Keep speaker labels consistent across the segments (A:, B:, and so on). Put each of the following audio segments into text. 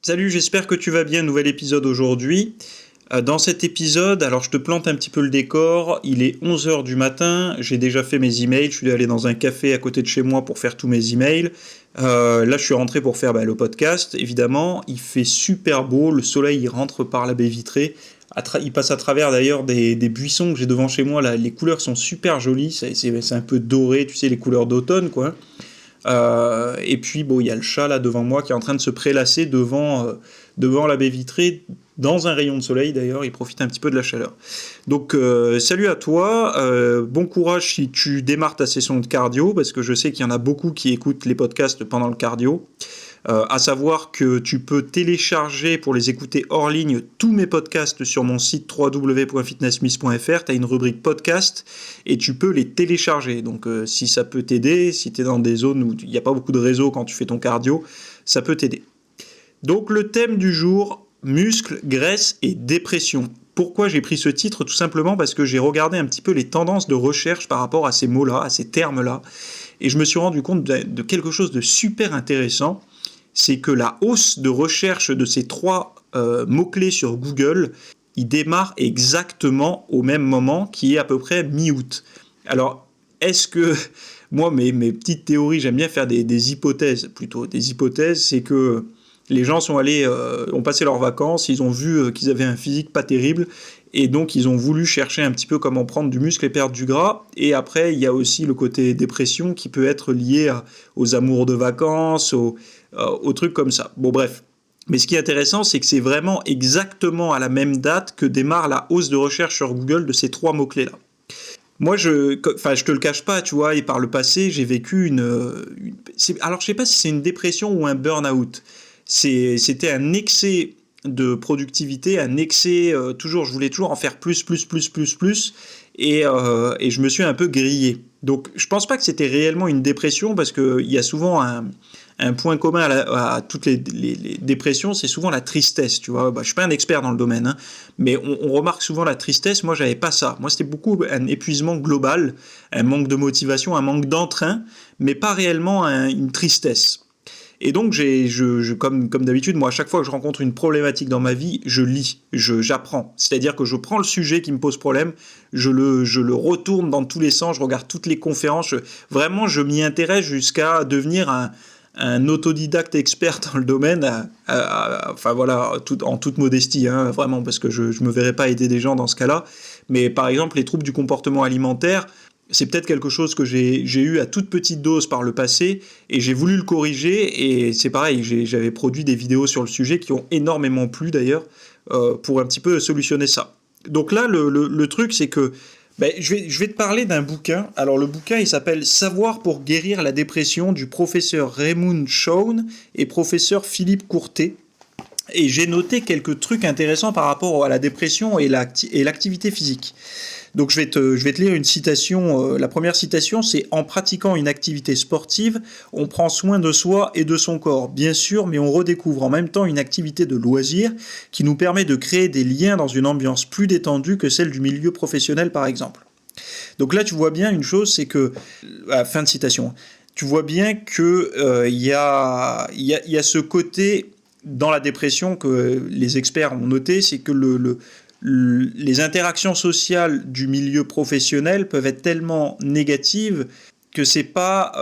A: Salut, j'espère que tu vas bien. Nouvel épisode aujourd'hui. Dans cet épisode, alors je te plante un petit peu le décor. Il est 11 heures du matin. J'ai déjà fait mes emails. Je suis allé dans un café à côté de chez moi pour faire tous mes emails. Là, je suis rentré pour faire le podcast. Évidemment, il fait super beau. Le soleil il rentre par la baie vitrée. Il passe à travers d'ailleurs des buissons que j'ai devant chez moi. Là, les couleurs sont super jolies. C'est un peu doré, tu sais, les couleurs d'automne, quoi. Et puis bon, il y a le chat là devant moi qui est en train de se prélasser devant la baie vitrée, dans un rayon de soleil d'ailleurs, il profite un petit peu de la chaleur. Donc salut à toi, bon courage si tu démarres ta session de cardio, parce que je sais qu'il y en a beaucoup qui écoutent les podcasts pendant le cardio. À savoir que tu peux télécharger pour les écouter hors ligne tous mes podcasts sur mon site www.fitnessmiss.fr. Tu as une rubrique podcast et tu peux les télécharger. Donc si ça peut t'aider, si tu es dans des zones où il n'y a pas beaucoup de réseau quand tu fais ton cardio, ça peut t'aider. Donc le thème du jour, muscles, graisse et dépression. Pourquoi j'ai pris ce titre? Tout simplement parce que j'ai regardé un petit peu les tendances de recherche par rapport à ces mots-là, à ces termes-là, et je me suis rendu compte de quelque chose de super intéressant. C'est que la hausse de recherche de ces trois mots-clés sur Google, il démarre exactement au même moment, qui est à peu près mi-août. Alors, est-ce que... Moi, mes petites théories, j'aime bien faire des hypothèses, plutôt. Des hypothèses, c'est que les gens ont passé leurs vacances, ils ont vu qu'ils avaient un physique pas terrible, et donc ils ont voulu chercher un petit peu comment prendre du muscle et perdre du gras. Et après, il y a aussi le côté dépression qui peut être lié aux amours de vacances, aux trucs comme ça. Bon, bref. Mais ce qui est intéressant, c'est que c'est vraiment exactement à la même date que démarre la hausse de recherche sur Google de ces trois mots-clés-là. Moi, je te le cache pas, tu vois, et par le passé, j'ai vécu alors, je sais pas si c'est une dépression ou un burn-out. C'était un excès de productivité, un excès, je voulais toujours en faire plus, et je me suis un peu grillé. Donc, je pense pas que c'était réellement une dépression, parce qu'il y a souvent un point commun à toutes les dépressions, c'est souvent la tristesse, tu vois. Je suis pas un expert dans le domaine, hein, mais on remarque souvent la tristesse. Moi, j'avais pas ça. Moi, c'était beaucoup un épuisement global, un manque de motivation, un manque d'entrain, mais pas réellement une tristesse. Et donc, comme d'habitude, moi, à chaque fois que je rencontre une problématique dans ma vie, je lis, j'apprends. C'est-à-dire que je prends le sujet qui me pose problème, je le retourne dans tous les sens, je regarde toutes les conférences, vraiment, je m'y intéresse jusqu'à devenir un autodidacte expert dans le domaine, enfin voilà, en toute modestie, hein, vraiment, parce que je ne me verrais pas aider des gens dans ce cas-là. Mais par exemple, les troubles du comportement alimentaire, c'est peut-être quelque chose que j'ai eu à toute petite dose par le passé, et j'ai voulu le corriger, et c'est pareil, j'avais produit des vidéos sur le sujet qui ont énormément plu d'ailleurs, pour un petit peu solutionner ça. Donc là, le truc, c'est que je vais te parler d'un bouquin. Alors le bouquin, il s'appelle Savoir pour guérir la dépression, du professeur Raymond Chown et professeur Philippe Courtet. Et j'ai noté quelques trucs intéressants par rapport à la dépression et l'activité physique. Donc je vais te lire une citation. La première citation, c'est: en pratiquant une activité sportive, on prend soin de soi et de son corps, bien sûr, mais on redécouvre en même temps une activité de loisir qui nous permet de créer des liens dans une ambiance plus détendue que celle du milieu professionnel, par exemple. Donc là, tu vois bien une chose, c'est que, fin de citation, tu vois bien que il y a ce côté dans la dépression que les experts ont noté, c'est que les interactions sociales du milieu professionnel peuvent être tellement négatives que c'est pas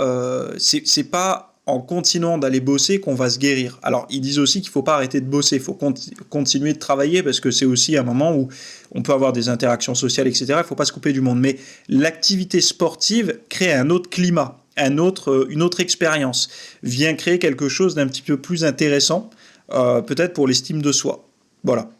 A: en continuant d'aller bosser qu'on va se guérir. Alors, ils disent aussi qu'il ne faut pas arrêter de bosser, il faut continuer de travailler, parce que c'est aussi un moment où on peut avoir des interactions sociales, etc. Il ne faut pas se couper du monde. Mais l'activité sportive crée un autre climat, une autre expérience, vient créer quelque chose d'un petit peu plus intéressant, peut-être pour l'estime de soi. Voilà.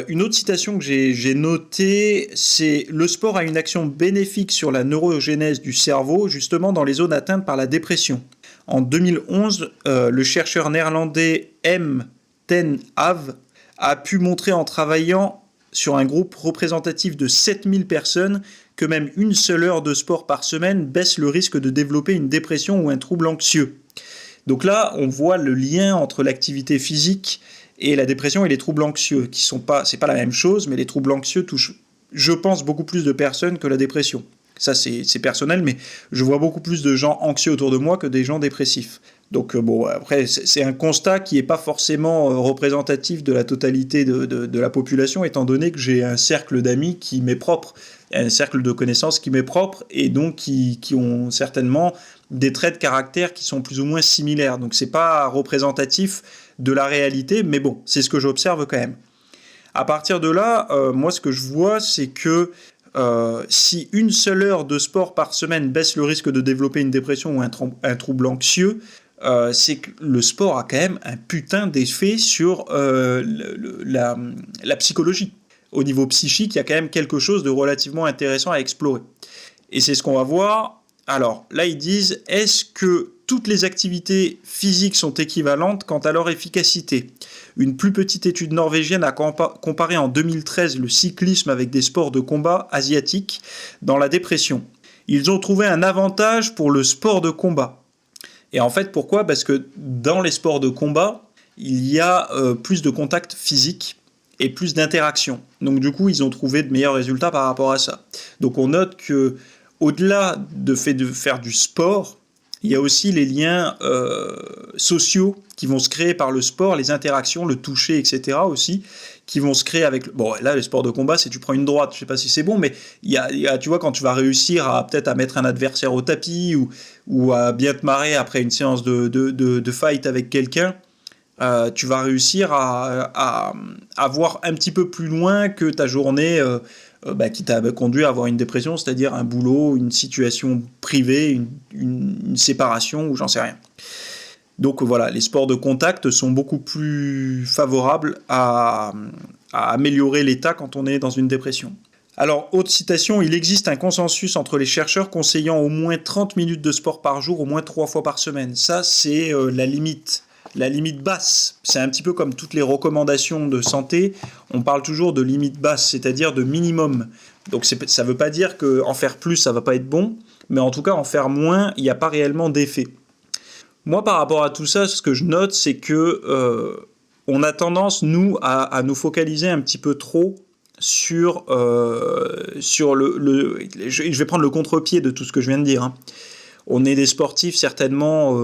A: Une autre citation que j'ai notée, c'est: le sport a une action bénéfique sur la neurogénèse du cerveau, justement dans les zones atteintes par la dépression. En 2011, le chercheur néerlandais M. ten Have a pu montrer, en travaillant sur un groupe représentatif de 7000 personnes, que même une seule heure de sport par semaine baisse le risque de développer une dépression ou un trouble anxieux. Donc là, on voit le lien entre l'activité physique et la dépression et les troubles anxieux, qui sont pas, c'est pas la même chose, mais les troubles anxieux touchent, je pense, beaucoup plus de personnes que la dépression. Ça, c'est personnel, mais je vois beaucoup plus de gens anxieux autour de moi que des gens dépressifs. Donc bon, après, c'est un constat qui n'est pas forcément représentatif de la totalité de la population, étant donné que j'ai un cercle d'amis qui m'est propre, un cercle de connaissances qui m'est propre, et donc qui ont certainement des traits de caractère qui sont plus ou moins similaires. Donc c'est pas représentatif de la réalité, mais bon, c'est ce que j'observe quand même. À partir de là, moi ce que je vois, c'est que si une seule heure de sport par semaine baisse le risque de développer une dépression ou un trouble anxieux, c'est que le sport a quand même un putain d'effet sur la psychologie. Au niveau psychique, il y a quand même quelque chose de relativement intéressant à explorer. Et c'est ce qu'on va voir. Alors, là, ils disent, est-ce que toutes les activités physiques sont équivalentes quant à leur efficacité ? Une plus petite étude norvégienne a comparé en 2013 le cyclisme avec des sports de combat asiatiques dans la dépression. Ils ont trouvé un avantage pour le sport de combat. Et en fait, pourquoi ? Parce que dans les sports de combat, il y a plus de contact physique et plus d'interaction. Donc du coup, ils ont trouvé de meilleurs résultats par rapport à ça. Donc on note que au-delà de faire du sport, il y a aussi les liens sociaux qui vont se créer par le sport, les interactions, le toucher, etc. aussi, qui vont se créer avec... Bon, là, les sports de combat, c'est tu prends une droite, je sais pas si c'est bon, mais il y a, tu vois, quand tu vas réussir peut-être à mettre un adversaire au tapis ou à bien te marrer après une séance de fight avec quelqu'un, tu vas réussir à voir un petit peu plus loin que ta journée qui t'a conduit à avoir une dépression, c'est-à-dire un boulot, une situation privée, une séparation ou j'en sais rien. Donc voilà, les sports de contact sont beaucoup plus favorables à améliorer l'état quand on est dans une dépression. Alors, autre citation, il existe un consensus entre les chercheurs conseillant au moins 30 minutes de sport par jour, au moins 3 fois par semaine. Ça, c'est la limite basse. C'est un petit peu comme toutes les recommandations de santé, on parle toujours de limite basse, c'est-à-dire de minimum. Donc ça ne veut pas dire qu'en faire plus, ça ne va pas être bon, mais en tout cas, en faire moins, il n'y a pas réellement d'effet. Moi, par rapport à tout ça, ce que je note, c'est que on a tendance, nous, à nous focaliser un petit peu trop sur je vais prendre le contre-pied de tout ce que je viens de dire. Hein. On est des sportifs certainement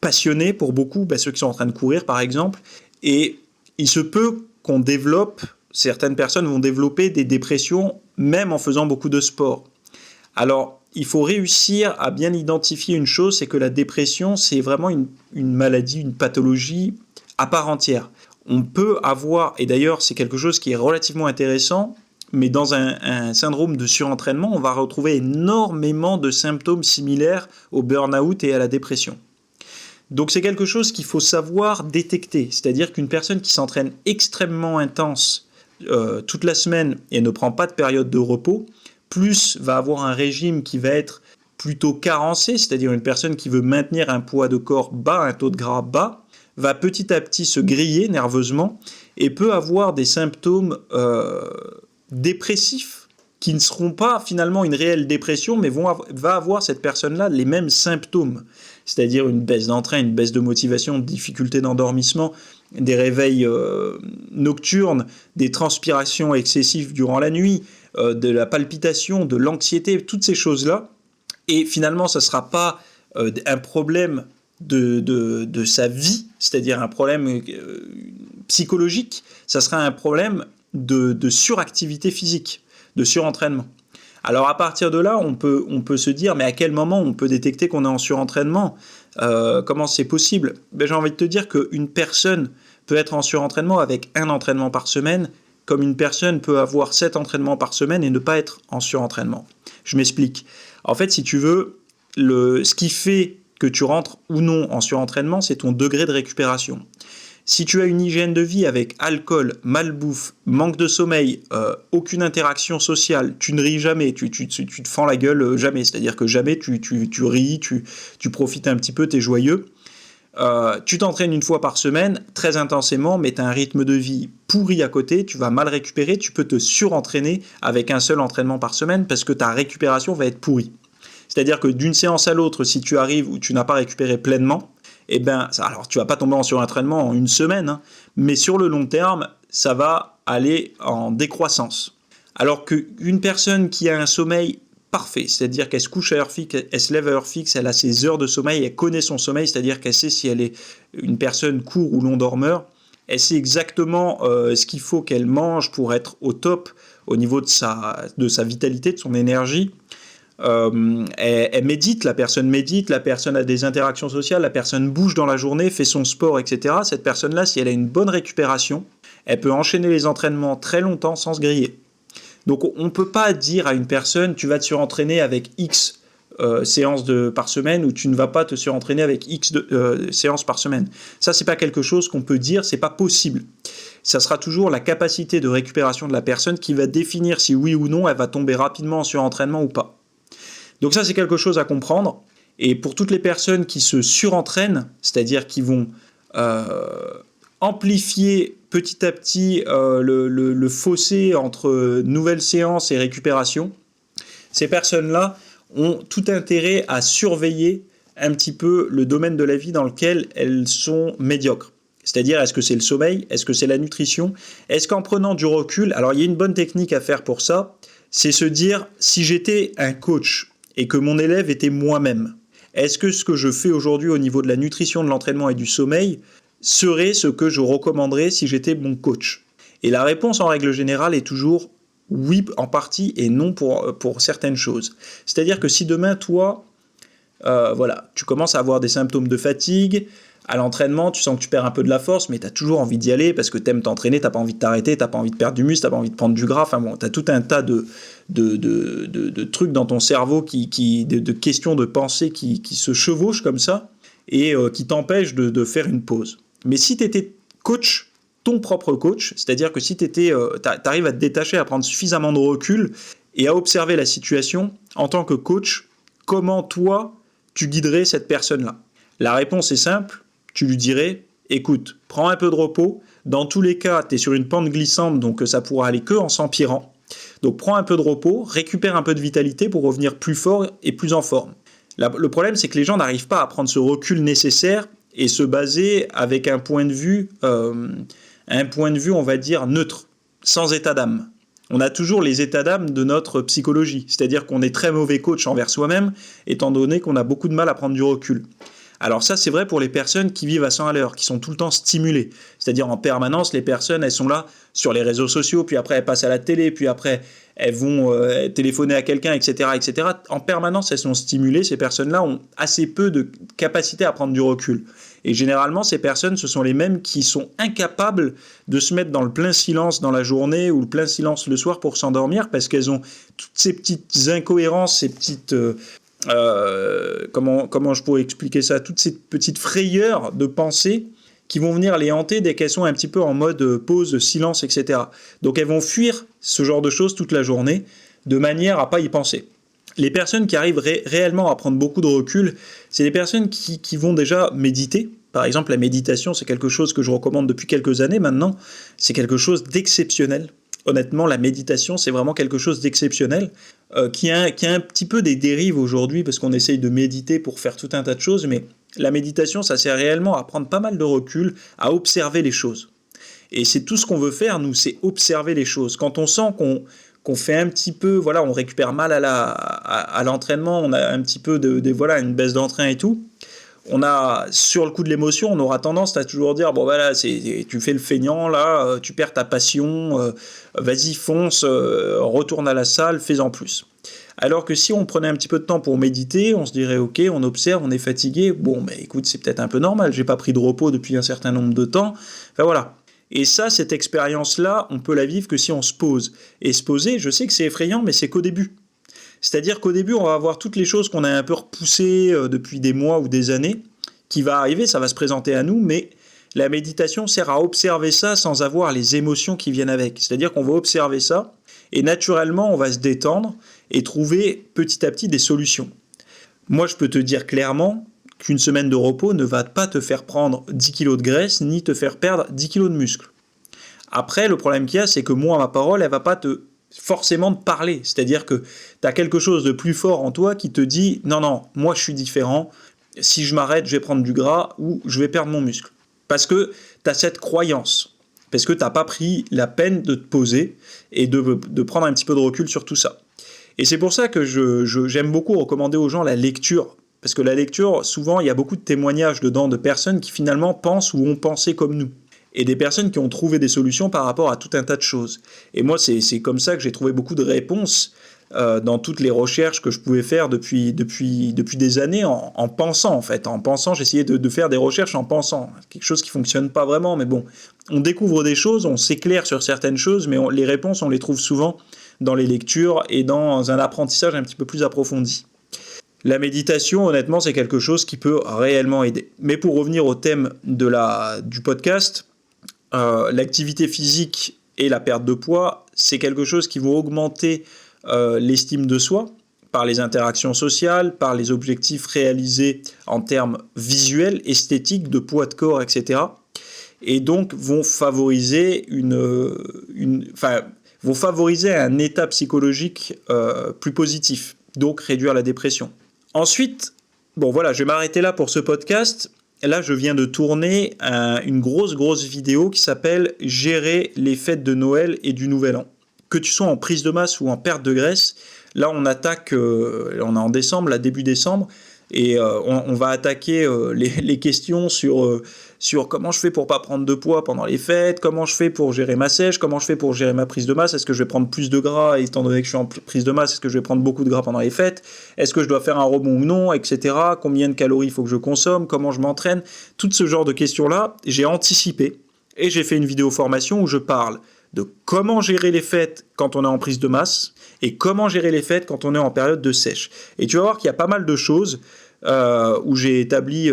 A: passionnés pour beaucoup, ceux qui sont en train de courir par exemple, et il se peut qu'on développe, certaines personnes vont développer des dépressions même en faisant beaucoup de sport. Alors, il faut réussir à bien identifier une chose, c'est que la dépression, c'est vraiment une maladie, une pathologie à part entière. On peut avoir, et d'ailleurs c'est quelque chose qui est relativement intéressant, mais dans un syndrome de surentraînement, on va retrouver énormément de symptômes similaires au burn-out et à la dépression. Donc c'est quelque chose qu'il faut savoir détecter, c'est-à-dire qu'une personne qui s'entraîne extrêmement intense toute la semaine et ne prend pas de période de repos, plus va avoir un régime qui va être plutôt carencé, c'est-à-dire une personne qui veut maintenir un poids de corps bas, un taux de gras bas, va petit à petit se griller nerveusement et peut avoir des symptômes dépressifs qui ne seront pas finalement une réelle dépression, mais va avoir cette personne-là les mêmes symptômes, c'est-à-dire une baisse d'entrain, une baisse de motivation, difficulté d'endormissement, des réveils nocturnes, des transpirations excessives durant la nuit, de la palpitation, de l'anxiété, toutes ces choses-là. Et finalement, ça ne sera pas un problème de sa vie, c'est-à-dire un problème psychologique, ça sera un problème de suractivité physique, de surentraînement. Alors à partir de là, on peut se dire, mais à quel moment on peut détecter qu'on est en surentraînement ? Comment c'est possible ? J'ai envie de te dire qu'une personne peut être en surentraînement avec un entraînement par semaine, comme une personne peut avoir 7 entraînements par semaine et ne pas être en surentraînement. Je m'explique. En fait, si tu veux, ce qui fait que tu rentres ou non en surentraînement, c'est ton degré de récupération. Si tu as une hygiène de vie avec alcool, malbouffe, manque de sommeil, aucune interaction sociale, tu ne ris jamais, tu te fends la gueule jamais, c'est-à-dire que jamais tu ris, tu profites un petit peu, tu es joyeux. Tu t'entraînes une fois par semaine, très intensément, mais tu as un rythme de vie pourri à côté, tu vas mal récupérer, tu peux te surentraîner avec un seul entraînement par semaine parce que ta récupération va être pourrie. C'est-à-dire que d'une séance à l'autre, si tu arrives où tu n'as pas récupéré pleinement, alors tu vas pas tomber en surentraînement en une semaine, hein, mais sur le long terme, ça va aller en décroissance. Alors qu'une personne qui a un sommeil parfait, c'est-à-dire qu'elle se couche à heure fixe, elle se lève à heure fixe, elle a ses heures de sommeil, elle connaît son sommeil, c'est-à-dire qu'elle sait si elle est une personne court ou long dormeur, elle sait exactement ce qu'il faut qu'elle mange pour être au top au niveau de sa vitalité, de son énergie. Elle médite, la personne a des interactions sociales, la personne bouge dans la journée, fait son sport, etc. Cette personne-là, si elle a une bonne récupération, elle peut enchaîner les entraînements très longtemps sans se griller. Donc on ne peut pas dire à une personne tu vas te surentraîner avec X séances par semaine ou tu ne vas pas te surentraîner avec X séances par semaine. Ça, c'est pas quelque chose qu'on peut dire, c'est pas possible. Ça sera toujours la capacité de récupération de la personne qui va définir si oui ou non elle va tomber rapidement en surentraînement ou pas. Donc ça, c'est quelque chose à comprendre. Et pour toutes les personnes qui se surentraînent, c'est-à-dire qui vont amplifier petit à petit le fossé entre nouvelles séances et récupération, ces personnes-là ont tout intérêt à surveiller un petit peu le domaine de la vie dans lequel elles sont médiocres. C'est-à-dire, est-ce que c'est le sommeil? Est-ce que c'est la nutrition? Est-ce qu'en prenant du recul, alors il y a une bonne technique à faire pour ça, c'est se dire, si j'étais un coach et que mon élève était moi-même, est-ce que ce que je fais aujourd'hui au niveau de la nutrition, de l'entraînement et du sommeil serait ce que je recommanderais si j'étais mon coach? Et la réponse en règle générale est toujours oui en partie et non pour certaines choses. C'est-à-dire que si demain, toi, tu commences à avoir des symptômes de fatigue, à l'entraînement, tu sens que tu perds un peu de la force, mais tu as toujours envie d'y aller parce que tu aimes t'entraîner, tu n'as pas envie de t'arrêter, tu n'as pas envie de perdre du muscle, tu n'as pas envie de prendre du gras, enfin bon, tu as tout un tas de trucs dans ton cerveau, de questions de pensée qui se chevauchent comme ça et qui t'empêchent de faire une pause. Mais si tu étais coach, ton propre coach, c'est-à-dire que si tu arrives à te détacher, à prendre suffisamment de recul et à observer la situation, en tant que coach, comment toi, tu guiderais cette personne-là? La réponse est simple, tu lui dirais, écoute, prends un peu de repos, dans tous les cas, tu es sur une pente glissante, donc ça pourra aller que en s'empirant. Donc prends un peu de repos, récupère un peu de vitalité pour revenir plus fort et plus en forme. Le problème, c'est que les gens n'arrivent pas à prendre ce recul nécessaire et se baser avec un point de vue, on va dire, neutre, sans état d'âme. On a toujours les états d'âme de notre psychologie, c'est-à-dire qu'on est très mauvais coach envers soi-même, étant donné qu'on a beaucoup de mal à prendre du recul. Alors ça, c'est vrai pour les personnes qui vivent à 100 à l'heure, qui sont tout le temps stimulées. C'est-à-dire en permanence, les personnes, elles sont là sur les réseaux sociaux, puis après elles passent à la télé, puis après elles vont téléphoner à quelqu'un, etc., etc. En permanence, elles sont stimulées. Ces personnes-là ont assez peu de capacité à prendre du recul. Et généralement, ces personnes, ce sont les mêmes qui sont incapables de se mettre dans le plein silence dans la journée ou le plein silence le soir pour s'endormir parce qu'elles ont toutes ces petites incohérences, ces petites... comment je pourrais expliquer ça, toutes ces petites frayeurs de pensée qui vont venir les hanter dès qu'elles sont un petit peu en mode pause, silence, etc. Donc elles vont fuir ce genre de choses toute la journée de manière à pas y penser. Les personnes qui arrivent réellement à prendre beaucoup de recul, c'est les personnes qui vont déjà méditer. Par exemple, la méditation, c'est quelque chose que je recommande depuis quelques années maintenant. C'est quelque chose d'exceptionnel. Honnêtement, la méditation, c'est vraiment quelque chose d'exceptionnel, qui a un petit peu des dérives aujourd'hui, parce qu'on essaye de méditer pour faire tout un tas de choses, mais la méditation, ça sert réellement à prendre pas mal de recul, à observer les choses. Et c'est tout ce qu'on veut faire, nous, c'est observer les choses. Quand on sent qu'on fait un petit peu, on récupère mal à l'entraînement, on a un petit peu une baisse d'entrain et tout, on a, sur le coup de l'émotion, on aura tendance à toujours dire tu fais le feignant là, tu perds ta passion, vas-y fonce, retourne à la salle, fais-en plus. Alors que si on prenait un petit peu de temps pour méditer, on se dirait ok, on observe, on est fatigué, écoute, c'est peut-être un peu normal, j'ai pas pris de repos depuis un certain nombre de temps, enfin voilà. Et ça, cette expérience-là, on peut la vivre que si on se pose. Et se poser, je sais que c'est effrayant, mais c'est qu'au début. C'est-à-dire qu'au début, on va avoir toutes les choses qu'on a un peu repoussées depuis des mois ou des années, qui va arriver, ça va se présenter à nous, mais la méditation sert à observer ça sans avoir les émotions qui viennent avec. C'est-à-dire qu'on va observer ça, et naturellement, on va se détendre et trouver petit à petit des solutions. Moi, je peux te dire clairement qu'une semaine de repos ne va pas te faire prendre 10 kilos de graisse, ni te faire perdre 10 kilos de muscle. Après, le problème qu'il y a, c'est que moi, ma parole, elle va pas forcément te parler. C'est-à-dire que tu as quelque chose de plus fort en toi qui te dit « Non, moi je suis différent. Si je m'arrête, je vais prendre du gras ou je vais perdre mon muscle. » Parce que tu as cette croyance. Parce que tu n'as pas pris la peine de te poser et de prendre un petit peu de recul sur tout ça. Et c'est pour ça que j'aime beaucoup recommander aux gens la lecture. Parce que la lecture, souvent, il y a beaucoup de témoignages dedans de personnes qui finalement pensent ou ont pensé comme nous. Et des personnes qui ont trouvé des solutions par rapport à tout un tas de choses. Et moi, c'est comme ça que j'ai trouvé beaucoup de réponses dans toutes les recherches que je pouvais faire depuis des années en pensant, en fait. En pensant, j'essayais de faire des recherches en pensant. Quelque chose qui ne fonctionne pas vraiment, mais bon. On découvre des choses, on s'éclaire sur certaines choses, mais les réponses, on les trouve souvent dans les lectures et dans un apprentissage un petit peu plus approfondi. La méditation, honnêtement, c'est quelque chose qui peut réellement aider. Mais pour revenir au thème du podcast, l'activité physique et la perte de poids, c'est quelque chose qui va augmenter l'estime de soi par les interactions sociales, par les objectifs réalisés en termes visuels, esthétiques, de poids de corps, etc. Et donc vont favoriser vont favoriser un état psychologique plus positif, donc réduire la dépression. Ensuite, bon voilà, je vais m'arrêter là pour ce podcast. Là, je viens de tourner une grosse vidéo qui s'appelle « Gérer les fêtes de Noël et du Nouvel An ». Que tu sois en prise de masse ou en perte de graisse, là on attaque, on est en décembre, là début décembre, et on va attaquer les questions sur comment je fais pour pas prendre de poids pendant les fêtes, comment je fais pour gérer ma sèche, comment je fais pour gérer ma prise de masse, est-ce que je vais prendre plus de gras étant donné que je suis en prise de masse, est-ce que je vais prendre beaucoup de gras pendant les fêtes, est-ce que je dois faire un rebond ou non, etc. Combien de calories il faut que je consomme, comment je m'entraîne, tout ce genre de questions-là, j'ai anticipé et j'ai fait une vidéo formation où je parle de comment gérer les fêtes quand on est en prise de masse et comment gérer les fêtes quand on est en période de sèche. Et tu vas voir qu'il y a pas mal de choses où j'ai établi,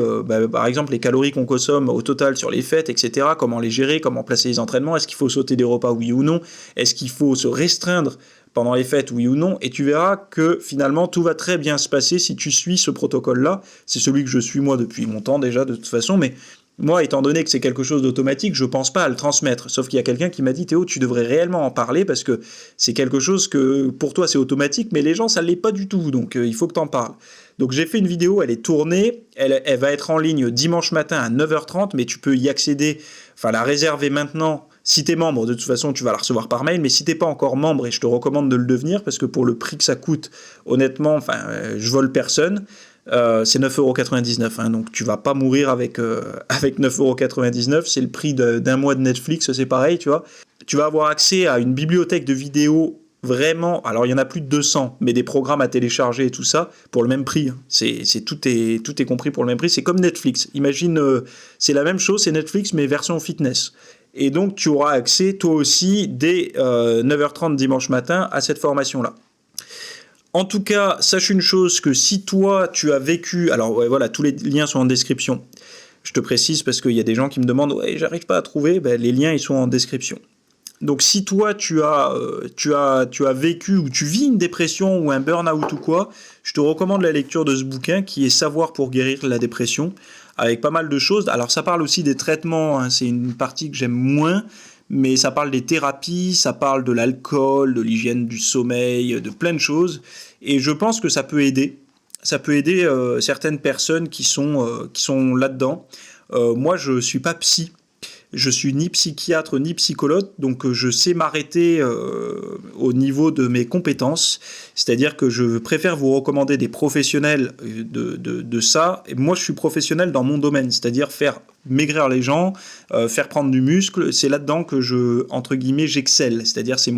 A: par exemple, les calories qu'on consomme au total sur les fêtes, etc., comment les gérer, comment placer les entraînements, est-ce qu'il faut sauter des repas, oui ou non, est-ce qu'il faut se restreindre pendant les fêtes, oui ou non, et tu verras que finalement tout va très bien se passer si tu suis ce protocole-là. C'est celui que je suis moi depuis longtemps déjà de toute façon, mais moi, étant donné que c'est quelque chose d'automatique, je pense pas à le transmettre. Sauf qu'il y a quelqu'un qui m'a dit « Théo, tu devrais réellement en parler parce que c'est quelque chose que pour toi c'est automatique, mais les gens ça l'est pas du tout, donc il faut que tu en parles. » Donc j'ai fait une vidéo, elle est tournée, elle va être en ligne dimanche matin à 9h30, mais tu peux y accéder, enfin la réserver maintenant. Si tu es membre, de toute façon, tu vas la recevoir par mail, mais si tu n'es pas encore membre, et je te recommande de le devenir, parce que pour le prix que ça coûte, honnêtement, je vole personne, c'est 9,99 €, hein, donc tu vas pas mourir avec 9,99 €, c'est le prix d'un mois de Netflix, c'est pareil, tu vois. Tu vas avoir accès à une bibliothèque de vidéos vraiment, alors il y en a plus de 200, mais des programmes à télécharger et tout ça, pour le même prix, hein. Tout est compris pour le même prix, c'est comme Netflix. Imagine, c'est la même chose, c'est Netflix, mais version fitness. Et donc tu auras accès, toi aussi, dès 9h30 dimanche matin, à cette formation-là. En tout cas, sache une chose, que si toi, tu as vécu... Alors ouais, voilà, tous les liens sont en description. Je te précise parce qu'il y a des gens qui me demandent « Ouais, j'arrive pas à trouver », les liens, ils sont en description. Donc si toi, tu as vécu ou tu vis une dépression ou un burn-out ou quoi, je te recommande la lecture de ce bouquin qui est « Savoir pour guérir la dépression », avec pas mal de choses. Alors ça parle aussi des traitements, hein, c'est une partie que j'aime moins, mais ça parle des thérapies, ça parle de l'alcool, de l'hygiène du sommeil, de plein de choses. Et je pense que ça peut aider. Ça peut aider certaines personnes qui sont là-dedans. Moi, je ne suis pas psy. Je suis ni psychiatre ni psychologue, donc je sais m'arrêter au niveau de mes compétences. C'est-à-dire que je préfère vous recommander des professionnels de ça. Et moi, je suis professionnel dans mon domaine, c'est-à-dire faire maigrir les gens, faire prendre du muscle. C'est là-dedans que entre guillemets, j'excelle. C'est-à-dire c'est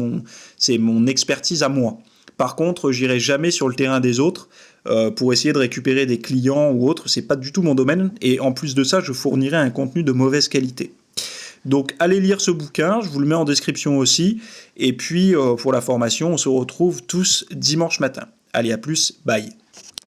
A: mon expertise à moi. Par contre, j'irai jamais sur le terrain des autres pour essayer de récupérer des clients ou autres. C'est pas du tout mon domaine. Et en plus de ça, je fournirai un contenu de mauvaise qualité. Donc allez lire ce bouquin, je vous le mets en description aussi. Et puis pour la formation, on se retrouve tous dimanche matin. Allez, à plus, bye.